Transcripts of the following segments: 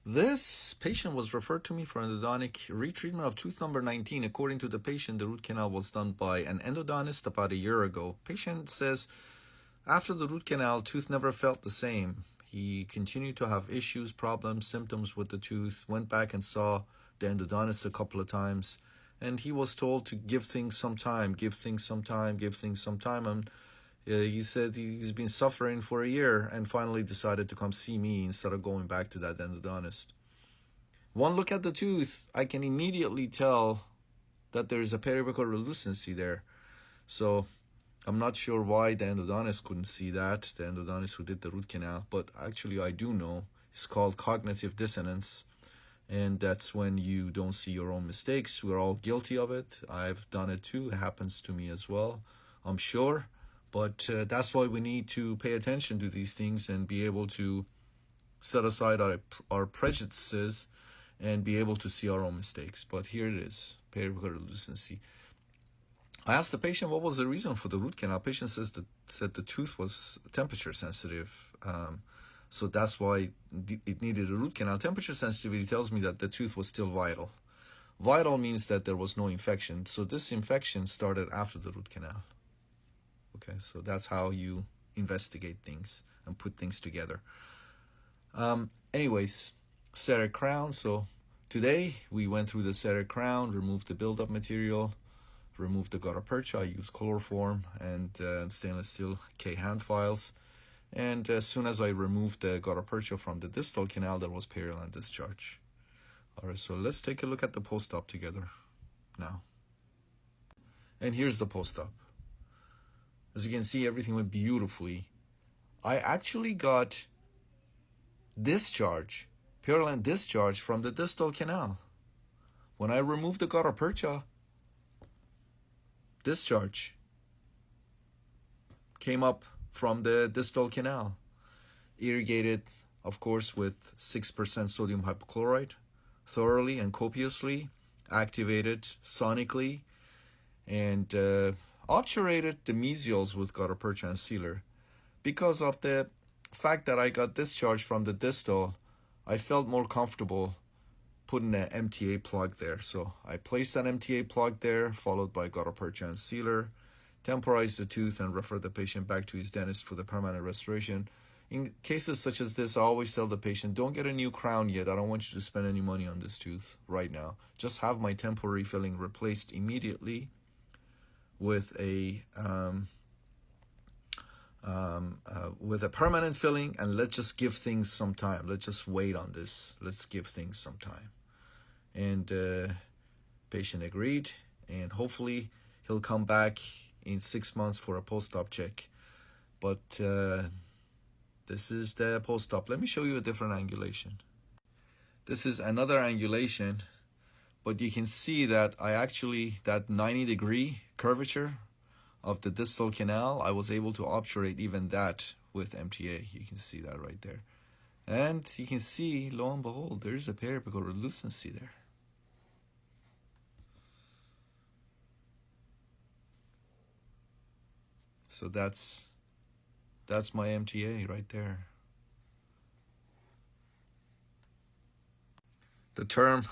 This patient was referred to me for endodontic retreatment of tooth number 19. According to the patient, the root canal was done by an endodontist about a year ago. Patient says after the root canal, tooth never felt the same. He continued to have issues, problems, symptoms with the tooth, went back and saw the endodontist a couple of times, and he was told to give things some time, give things some time, give things some time. And he said he's been suffering for a year and finally decided to come see me instead of going back to that endodontist. One look at the tooth, I can immediately tell that there is a periapical relucency there. So I'm not sure why the endodontist couldn't see that, the endodontist who did the root canal, but actually I do know. It's called cognitive dissonance, and that's when you don't see your own mistakes. We're all guilty of it. I've done it too. It happens to me as well, I'm sure. But that's why we need to pay attention to these things and be able to set aside our prejudices and be able to see our own mistakes. But here it is, periapical relucency. I asked the patient what was the reason for the root canal. Patient said the tooth was temperature sensitive. So that's why it needed a root canal. Temperature sensitivity tells me that the tooth was still vital. Vital means that there was no infection. So this infection started after the root canal. Okay, so that's how you investigate things and put things together. Anyways, CEREC crown. So today we went through the CEREC crown, removed the buildup material, removed the gutta percha. I used chloroform and stainless steel K hand files. And as soon as I removed the gutta percha from the distal canal, there was periolant discharge. All right, so let's take a look at the post-op together now. And here's the post-op. As you can see, everything went beautifully. I actually got discharge, periolant discharge from the distal canal. When I removed the gutta percha, discharge came up from the distal canal, irrigated, of course, with 6% sodium hypochlorite, thoroughly and copiously, activated sonically, and obturated the mesials with gutta percha and sealer. Because of the fact that I got discharge from the distal, I felt more comfortable putting an MTA plug there. So I placed an MTA plug there, followed by gutta percha and sealer, temporized the tooth, and referred the patient back to his dentist for the permanent restoration. In cases such as this, I always tell the patient, don't get a new crown yet. I don't want you to spend any money on this tooth right now. Just have my temporary filling replaced immediately with a permanent filling, and let's just give things some time. Let's just wait on this. Let's give things some time. And patient agreed, and hopefully he'll come back in 6 months for a post-op check. But this is the post-op. Let me show you a different angulation. This is another angulation, but you can see that that 90-degree curvature of the distal canal, I was able to obturate even that with MTA. You can see that right there. And you can see, lo and behold, there's a periapical relucency there. So that's my MTA right there. The term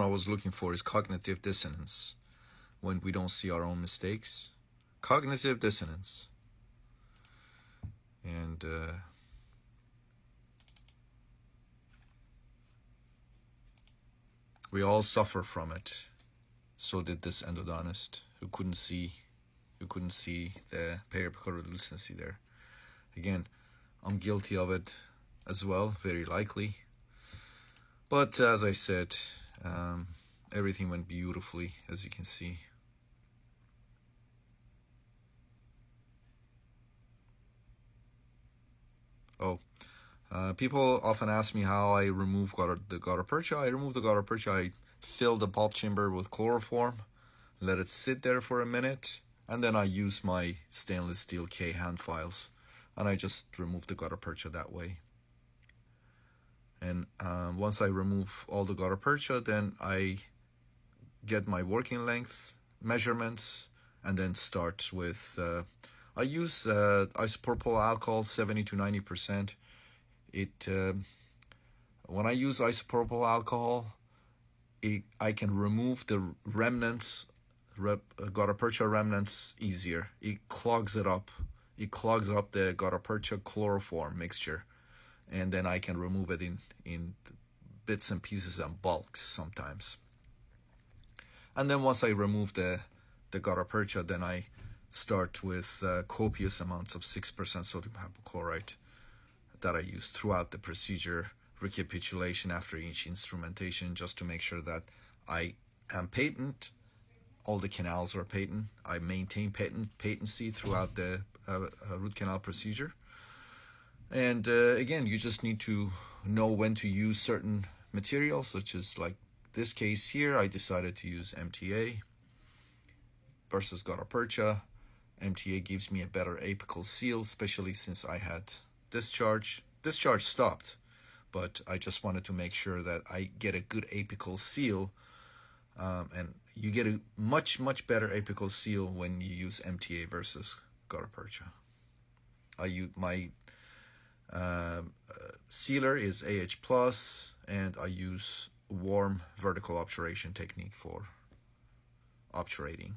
I was looking for is cognitive dissonance, when we don't see our own mistakes. Cognitive dissonance. And we all suffer from it. So did this endodontist who couldn't see the periapical relucency there. Again, I'm guilty of it as well, very likely. But as I said, everything went beautifully, as you can see. People often ask me how I remove the gutta percha. I remove the gutta percha. I fill the pulp chamber with chloroform, let it sit there for a minute, and then I use my stainless steel K hand files, and I just remove the gutta percha that way. And once I remove all the gutta percha, then I get my working length measurements, and then start with I use isopropyl alcohol 70 to 90%. It When I use isopropyl alcohol, I can remove the remnants, gutta percha remnants easier. It clogs it up. It clogs up the gutta percha chloroform mixture, and then I can remove it in bits and pieces and bulks sometimes. And then once I remove the gutta percha, then I start with copious amounts of 6% sodium hypochlorite that I use throughout the procedure, recapitulation after each instrumentation, just to make sure that I am patent. All the canals are patent. I maintain patency throughout the root canal procedure. And again, you just need to know when to use certain materials, such as like this case here, I decided to use MTA versus gutta percha. MTA gives me a better apical seal, especially since I had discharge. Discharge stopped, but I just wanted to make sure that I get a good apical seal, and you get a much better apical seal when you use MTA versus gutta percha. I use my sealer is AH+, and I use warm vertical obturation technique for obturating.